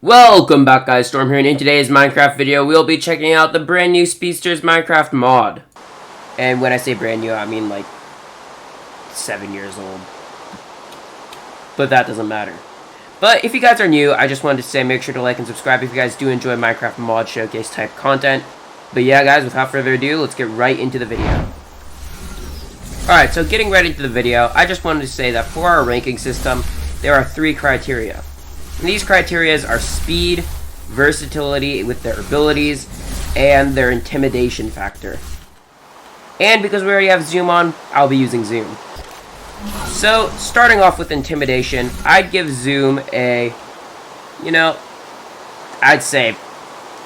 Welcome back, guys. Storm here, and in today's Minecraft video, we'll be checking out the brand new Speedsters Minecraft mod. And when I say brand new, I mean like 7 years old. But that doesn't matter. But if you guys are new, I just wanted to say make sure to like and subscribe if you guys do enjoy Minecraft mod showcase type content. But yeah, guys, without further ado, let's get right into the video. Alright, so getting right into the video, I just wanted to say that for our ranking system, there are 3 criteria. And these criteria are speed, versatility with their abilities, and their intimidation factor. And because we already have zoom on, I'll be using zoom. So, starting off with intimidation, I'd give zoom a, I'd say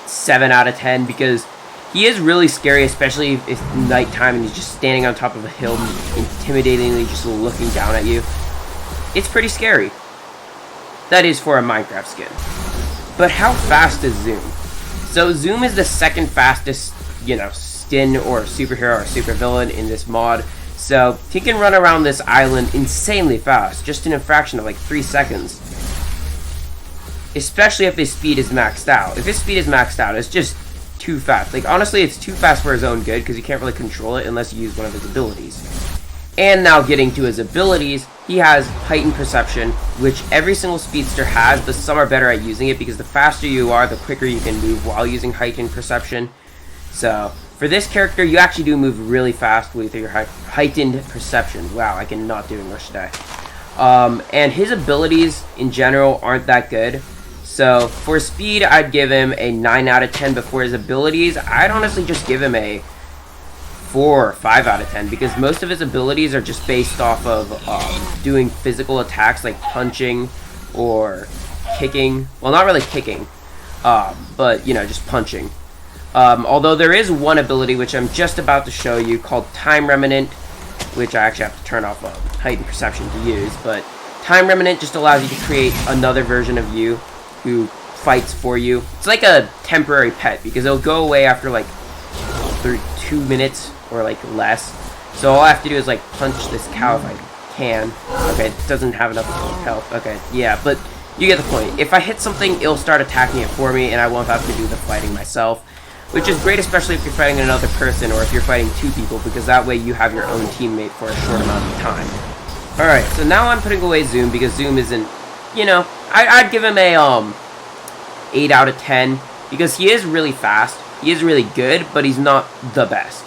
7 out of 10 because he is really scary, especially if it's nighttime and he's just standing on top of a hill, intimidatingly just looking down at you. It's pretty scary. That is for a Minecraft skin. But how fast is Zoom? So Zoom is the second fastest, skin or superhero or supervillain in this mod. So he can run around this island insanely fast, just in a fraction of like 3 seconds. Especially if his speed is maxed out. If his speed is maxed out, it's just too fast. Like, honestly, it's too fast for his own good, because you can't really control it unless you use one of his abilities. And now getting to his abilities, he has heightened perception, which every single speedster has, but some are better at using it because the faster you are, the quicker you can move while using heightened perception. So, for this character, you actually do move really fast with your heightened perception. Wow, I cannot do English today. And his abilities, in general, aren't that good. So, for speed, I'd give him a 9 out of 10, but for his abilities, I'd honestly just give him a 4 or 5 out of 10 because most of his abilities are just based off of doing physical attacks like punching or kicking. Well, not really kicking, but just punching. Although there is one ability which I'm just about to show you called Time Remnant, which I actually have to turn off heightened perception to use. But Time Remnant just allows you to create another version of you who fights for you. It's like a temporary pet because it'll go away after like 2 minutes or like less. So all I have to do is like punch this cow if I can. Okay, it doesn't have enough health. Okay, yeah, but you get the point. If I hit something, it'll start attacking it for me and I won't have to do the fighting myself, which is great especially if you're fighting another person or if you're fighting 2 people, because that way you have your own teammate for a short amount of time. Alright, so now I'm putting away Zoom because Zoom isn't, I'd give him a 8 out of 10 because he is really fast. He is really good, but he's not the best.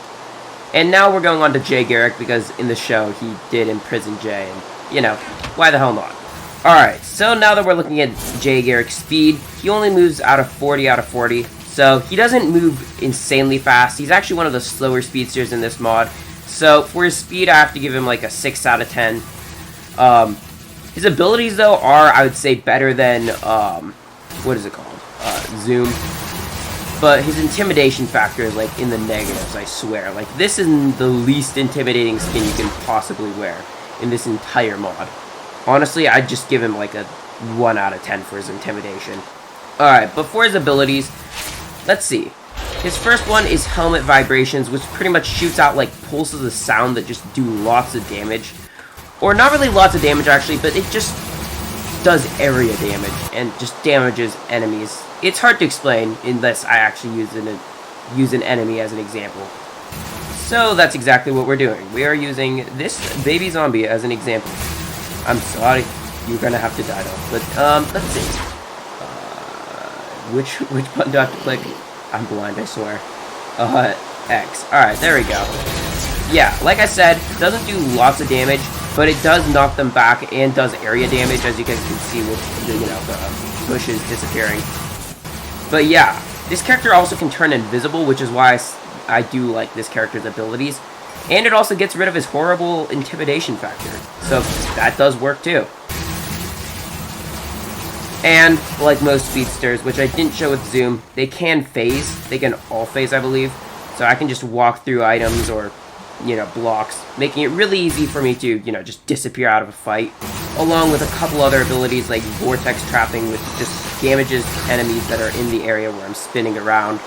And now we're going on to Garrick because in the show he did imprison Jay, and why the hell not? Alright, so now that we're looking at Garrick's speed, he only moves out of 40 out of 40, so he doesn't move insanely fast. He's actually one of the slower speedsters in this mod, so for his speed I have to give him like a 6 out of 10. His abilities though are, I would say, better than, what is it called? Zoom. But his intimidation factor is like in the negatives, I swear. Like, this is the least intimidating skin you can possibly wear in this entire mod. Honestly, I'd just give him like a 1 out of 10 for his intimidation. Alright, but for his abilities, let's see. His first one is Helmet Vibrations, which pretty much shoots out like pulses of sound that just do lots of damage. Or not really lots of damage actually, but it just does area damage and just damages enemies. It's hard to explain unless I actually use an enemy as an example. So that's exactly what we're doing. We are using this baby zombie as an example. I'm sorry, you're gonna have to die though. But let's see. Which button do I have to click? I'm blind, I swear. X. Alright, there we go. Yeah, like I said, it doesn't do lots of damage, but it does knock them back and does area damage, as you guys can see with the bushes disappearing. But yeah, this character also can turn invisible, which is why I do like this character's abilities. And it also gets rid of his horrible intimidation factor, so that does work too. And like most speedsters, which I didn't show with Zoom, they can phase. They can all phase, I believe. So I can just walk through items or blocks, making it really easy for me to, just disappear out of a fight, along with a couple other abilities like Vortex Trapping, which just damages enemies that are in the area where I'm spinning around.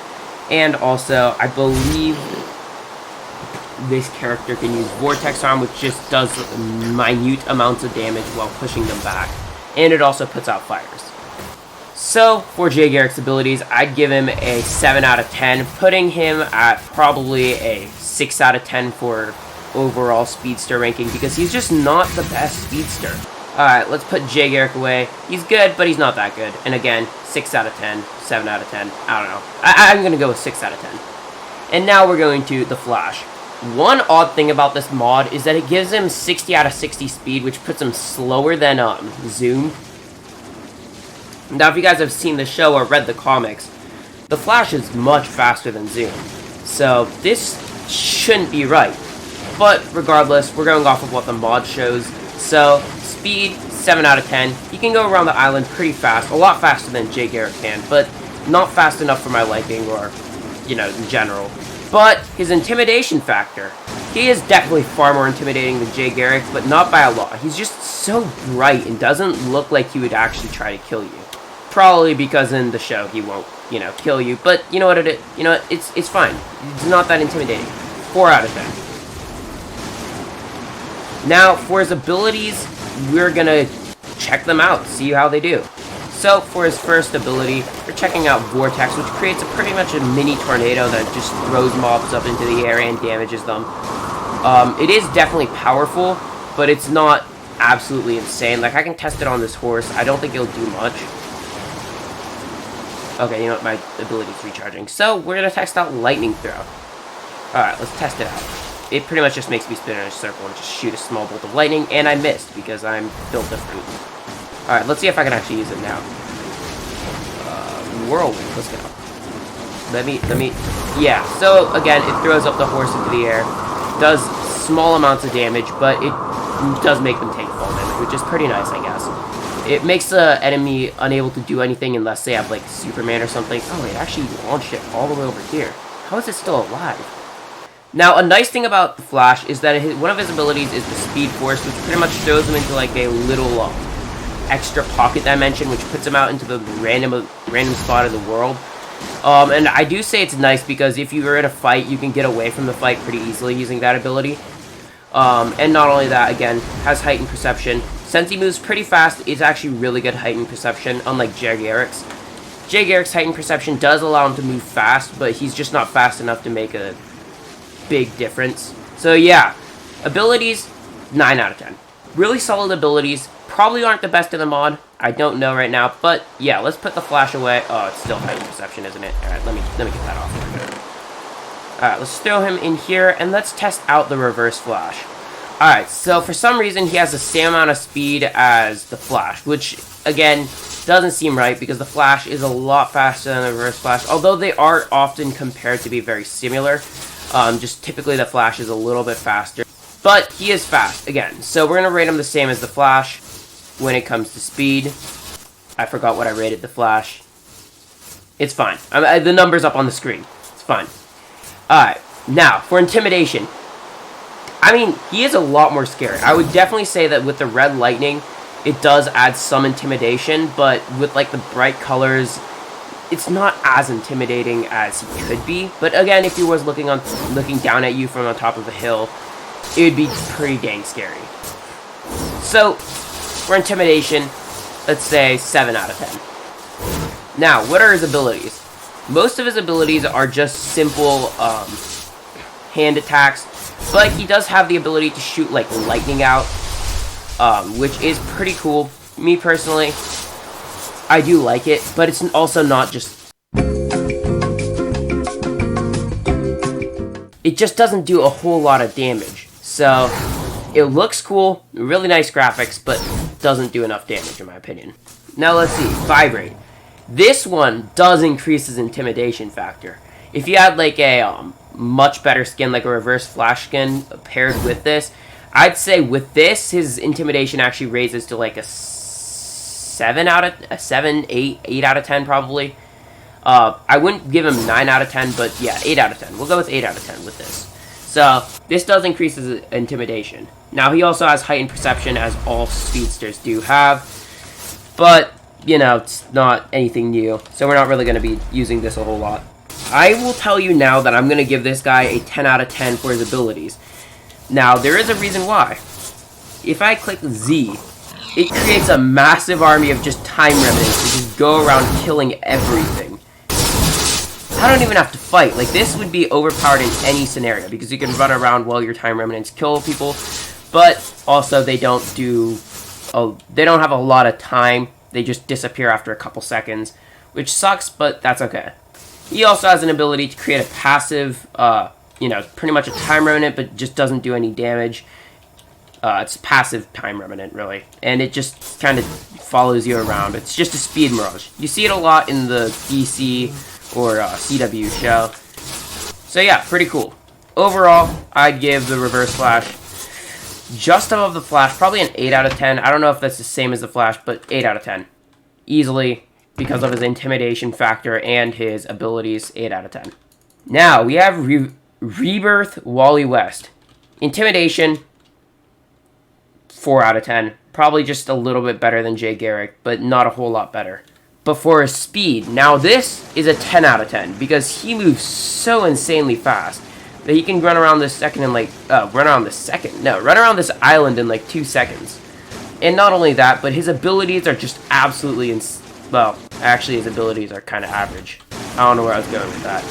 And also, I believe this character can use Vortex Arm, which just does minute amounts of damage while pushing them back. And it also puts out fires. So, for Jay Garrick's abilities, I'd give him a 7 out of 10, putting him at probably a 6 out of 10 for overall speedster ranking, because he's just not the best speedster. Alright, let's put Jay Garrick away. He's good, but he's not that good. And again, 6 out of 10, 7 out of 10, I don't know. I'm going to go with 6 out of 10. And now we're going to the Flash. One odd thing about this mod is that it gives him 60 out of 60 speed, which puts him slower than Zoom. Now, if you guys have seen the show or read the comics, the Flash is much faster than Zoom. So, this shouldn't be right. But, regardless, we're going off of what the mod shows. So, speed, 7 out of 10. He can go around the island pretty fast, a lot faster than Jay Garrick can, but not fast enough for my liking, or, you know, in general. But, his intimidation factor. He is definitely far more intimidating than Jay Garrick, but not by a lot. He's just so bright and doesn't look like he would actually try to kill you. Probably because in the show he won't, you know, kill you. But you know what it is? You know, it's fine. It's not that intimidating. 4 out of 10. Now, for his abilities, we're gonna check them out, see how they do. So, for his first ability, we're checking out Vortex, which creates pretty much a mini tornado that just throws mobs up into the air and damages them. It is definitely powerful, but it's not absolutely insane. Like, I can test it on this horse. I don't think it'll do much. Okay, you know what? My ability's recharging. So, we're going to test out Lightning Throw. Alright, let's test it out. It pretty much just makes me spin in a circle and just shoot a small bolt of lightning, and I missed because I'm built different. Alright, let's see if I can actually use it now. Whirlwind, let's go. Let me, yeah, so again, it throws up the horse into the air, does small amounts of damage, but it does make them take fall damage, which is pretty nice, I guess. It makes the enemy unable to do anything unless they have, like, Superman or something. Oh, it actually launched it all the way over here. How is it still alive? Now, a nice thing about the Flash is that one of his abilities is the Speed Force, which pretty much throws him into, like, a little extra pocket dimension, which puts him out into the random spot of the world. And I do say it's nice because if you were in a fight, you can get away from the fight pretty easily using that ability. And not only that, again, has heightened perception. Since he moves pretty fast, it's actually really good heightened perception, unlike Jay Garrick's. Jay Garrick's heightened perception does allow him to move fast, but he's just not fast enough to make a big difference. So yeah, abilities, 9 out of 10. Really solid abilities. Probably aren't the best in the mod. I don't know right now, but yeah, let's put the Flash away. Oh, it's still heightened perception, isn't it? Alright, let me get that off. Alright, let's throw him in here, and let's test out the Reverse Flash. Alright, so for some reason, he has the same amount of speed as the Flash, which, again, doesn't seem right, because the Flash is a lot faster than the Reverse Flash, although they are often compared to be very similar. Just typically the Flash is a little bit faster. But he is fast, again. So we're going to rate him the same as the Flash when it comes to speed. I forgot what I rated the Flash. It's fine. The number's up on the screen. It's fine. Alright, now, for intimidation. I mean, he is a lot more scary. I would definitely say that with the red lightning, it does add some intimidation, but with, like, the bright colors, it's not as intimidating as he could be. But again, if he was looking down at you from on top of a hill, it would be pretty dang scary. So, for intimidation, let's say 7 out of 10. Now, what are his abilities? Most of his abilities are just simple hand attacks, but he does have the ability to shoot, like, lightning out, which is pretty cool. Me, personally, I do like it, but it's also not just... It just doesn't do a whole lot of damage. So, it looks cool, really nice graphics, but doesn't do enough damage, in my opinion. Now, let's see. Vibrate. This one does increase his intimidation factor. If you had, like, a much better skin, like a Reverse Flash skin, paired with this, I'd say with this, his intimidation actually raises to, like, a 8 out of 10, probably. I wouldn't give him 9 out of 10, but yeah, 8 out of 10. We'll go with 8 out of 10 with this. So, this does increase his intimidation. Now, he also has heightened perception, as all speedsters do have. But, you know, it's not anything new. So, we're not really going to be using this a whole lot. I will tell you now that I'm going to give this guy a 10 out of 10 for his abilities. Now, there is a reason why. If I click Z, it creates a massive army of just time remnants to just go around killing everything. I don't even have to fight. Like, this would be overpowered in any scenario because you can run around while your time remnants kill people, but also they don't have a lot of time. They just disappear after a couple seconds, which sucks, but that's okay. He also has an ability to create a passive, pretty much a time remnant, but just doesn't do any damage. It's passive time remnant, really, and it just kind of follows you around. It's just a speed mirage. You see it a lot in the DC or CW show. So yeah, pretty cool. Overall, I'd give the Reverse Flash just above the Flash, probably an 8 out of 10. I don't know if that's the same as the Flash, but 8 out of 10. Easily, because of his intimidation factor and his abilities, 8 out of 10. Now, we have Rebirth Wally West. Intimidation, 4 out of 10. Probably just a little bit better than Jay Garrick, but not a whole lot better. But for his speed, now this is a 10 out of 10, because he moves so insanely fast that he can run around this island in like 2 seconds. And not only that, but his abilities are just absolutely actually his abilities are kind of average. I don't know where I was going with that.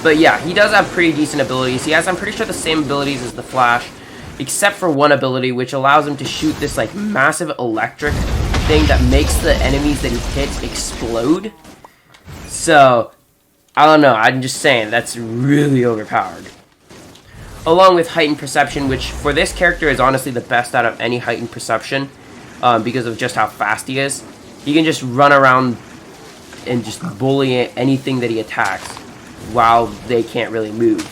But yeah, he does have pretty decent abilities. He has, I'm pretty sure, the same abilities as the Flash, except for one ability which allows him to shoot this like massive electric thing that makes the enemies that he hits explode. So, I don't know, I'm just saying, that's really overpowered. Along with Heightened Perception, which for this character is honestly the best out of any Heightened Perception, because of just how fast he is. He can just run around and just bully anything that he attacks while they can't really move.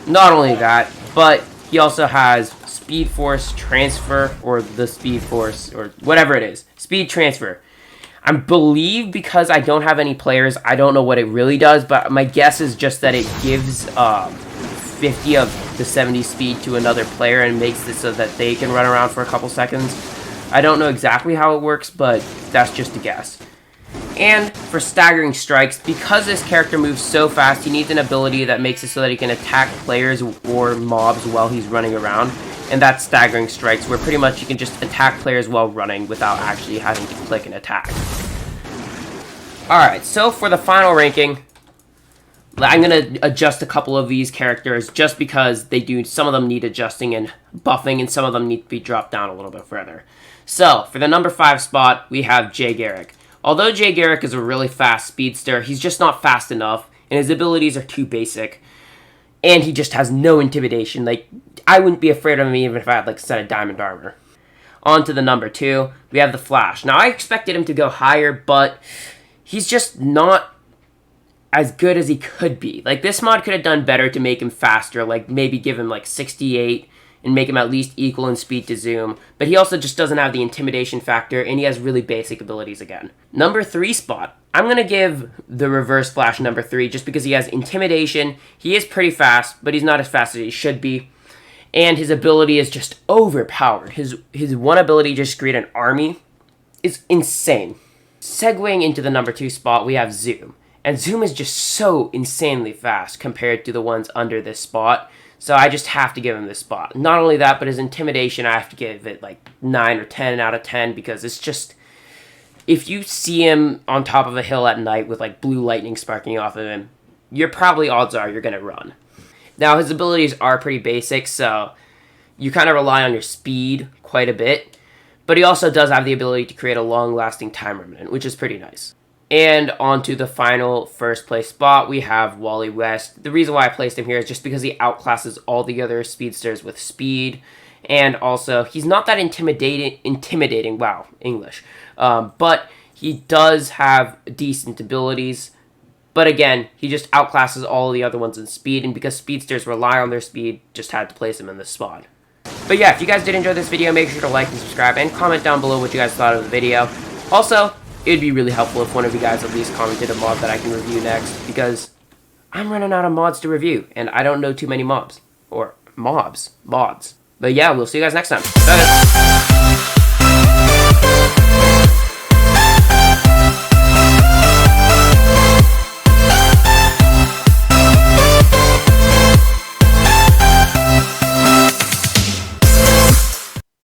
Not only that, but he also has Speed Force Transfer, or the Speed Force, or whatever it is. Speed Transfer. I believe, because I don't have any players, I don't know what it really does, but my guess is just that it gives 50 of the 70 speed to another player and makes it so that they can run around for a couple seconds. I don't know exactly how it works, but that's just a guess. And for Staggering Strikes, because this character moves so fast, he needs an ability that makes it so that he can attack players or mobs while he's running around. And that's Staggering Strikes, where pretty much you can just attack players while running without actually having to click and attack. Alright, so for the final ranking, I'm going to adjust a couple of these characters just because some of them need adjusting and buffing, and some of them need to be dropped down a little bit further. So, for the number 5 spot, we have Jay Garrick. Although Jay Garrick is a really fast speedster, he's just not fast enough, and his abilities are too basic. And he just has no intimidation. Like, I wouldn't be afraid of him even if I had, like, a set of diamond armor. On to the number 2, we have the Flash. Now, I expected him to go higher, but he's just not as good as he could be. Like, this mod could have done better to make him faster, like, maybe give him, like, 68, and make him at least equal in speed to Zoom. But he also just doesn't have the intimidation factor, and he has really basic abilities again. Number 3 spot, I'm going to give the Reverse Flash number 3 just because he has intimidation. He is pretty fast, but he's not as fast as he should be. And his ability is just overpowered. His one ability, just create an army, is insane. Segueing into the number 2 spot, we have Zoom. And Zoom is just so insanely fast compared to the ones under this spot. So I just have to give him this spot. Not only that, but his intimidation, I have to give it like 9 or 10 out of 10 because it's just, if you see him on top of a hill at night with like blue lightning sparking off of him, odds are you're going to run. Now, his abilities are pretty basic, so you kind of rely on your speed quite a bit. But he also does have the ability to create a long-lasting time remnant, which is pretty nice. And on to the final first place spot, we have Wally West. The reason why I placed him here is just because he outclasses all the other speedsters with speed. And also, he's not that intimidating, wow, English. But he does have decent abilities. But again, he just outclasses all the other ones in speed. And because speedsters rely on their speed, just had to place him in this spot. But yeah, if you guys did enjoy this video, make sure to like and subscribe. And comment down below what you guys thought of the video. Also, it'd be really helpful if one of you guys at least commented a mod that I can review next, because I'm running out of mods to review, and I don't know too many mods. But yeah, we'll see you guys next time. Bye.